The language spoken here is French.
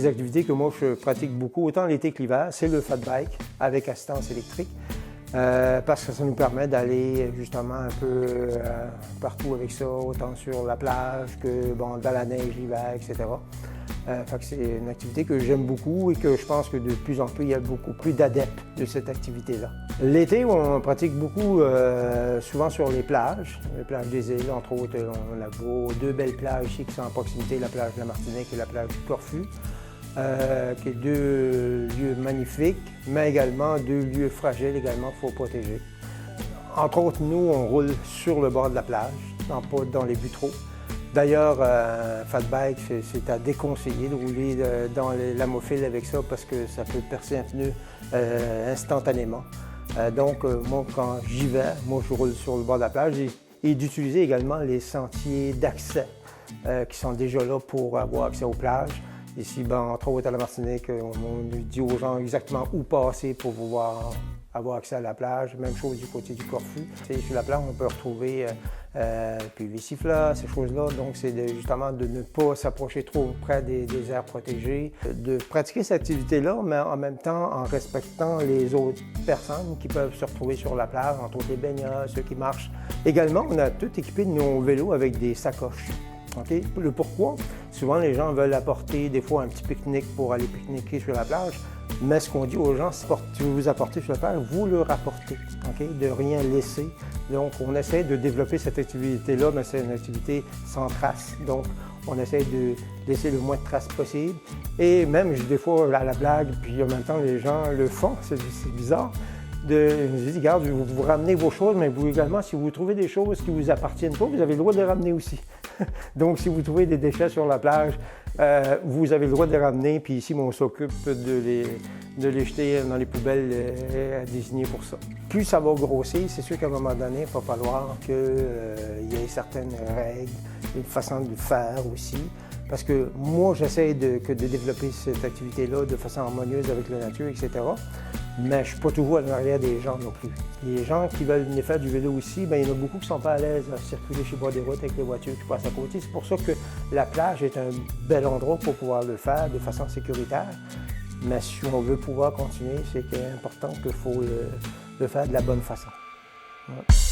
activités que moi je pratique beaucoup, autant l'été que l'hiver, c'est le fat bike avec assistance électrique. Parce que ça nous permet d'aller justement un peu partout avec ça, autant sur la plage que dans la neige l'hiver, etc. Fait que c'est une activité que j'aime beaucoup et que je pense que de plus en plus, il y a beaucoup plus d'adeptes de cette activité-là. L'été, on pratique beaucoup souvent sur les plages des îles, entre autres. On a deux belles plages ici qui sont en proximité, la plage de la Martinique et la plage du Corfu. Qui est deux lieux magnifiques, mais également deux lieux fragiles également qu'il faut protéger. Entre autres, nous, on roule sur le bord de la plage, pas dans les buts trop. D'ailleurs, fat bike, c'est à déconseiller de rouler dans l'amophile avec ça parce que ça peut percer un pneu instantanément. Donc, moi, quand j'y vais, moi, je roule sur le bord de la plage et d'utiliser également les sentiers d'accès qui sont déjà là pour avoir accès aux plages. Ici, entre autres à la Martinique, on dit aux gens exactement où passer pour pouvoir avoir accès à la plage. Même chose du côté du Corfu. Sur la plage, on peut retrouver PV siffleurs, ces choses-là. Donc, c'est justement de ne pas s'approcher trop près des aires protégées, de pratiquer cette activité-là, mais en même temps en respectant les autres personnes qui peuvent se retrouver sur la plage, entre autres les baigneurs, ceux qui marchent. Également, on a tout équipé de nos vélos avec des sacoches. Okay? Le pourquoi? Souvent, les gens veulent apporter des fois un petit pique-nique pour aller pique-niquer sur la plage, mais ce qu'on dit aux gens, c'est que si vous vous apportez sur la plage, vous le rapportez, okay? De rien laisser. Donc, on essaie de développer cette activité-là, mais c'est une activité sans traces. Donc, on essaie de laisser le moins de traces possible. Et même, des fois, à la blague, puis en même temps, les gens le font, c'est bizarre. Je dis, regarde, vous ramenez vos choses, mais vous également, si vous trouvez des choses qui ne vous appartiennent pas, vous avez le droit de les ramener aussi. Donc, si vous trouvez des déchets sur la plage, vous avez le droit de les ramener, puis ici, on s'occupe de les jeter dans les poubelles désignées pour ça. Plus ça va grossir, c'est sûr qu'à un moment donné, il va falloir qu'il y ait certaines règles, une façon de faire aussi. Parce que moi, j'essaie de développer cette activité-là de façon harmonieuse avec la nature, etc. Mais je ne suis pas toujours en arrière des gens non plus. Les gens qui veulent venir faire du vélo aussi, il y en a beaucoup qui ne sont pas à l'aise à circuler sur le bord des routes avec les voitures qui passent à côté. C'est pour ça que la plage est un bel endroit pour pouvoir le faire de façon sécuritaire. Mais si on veut pouvoir continuer, c'est important qu'il faut le faire de la bonne façon. Ouais.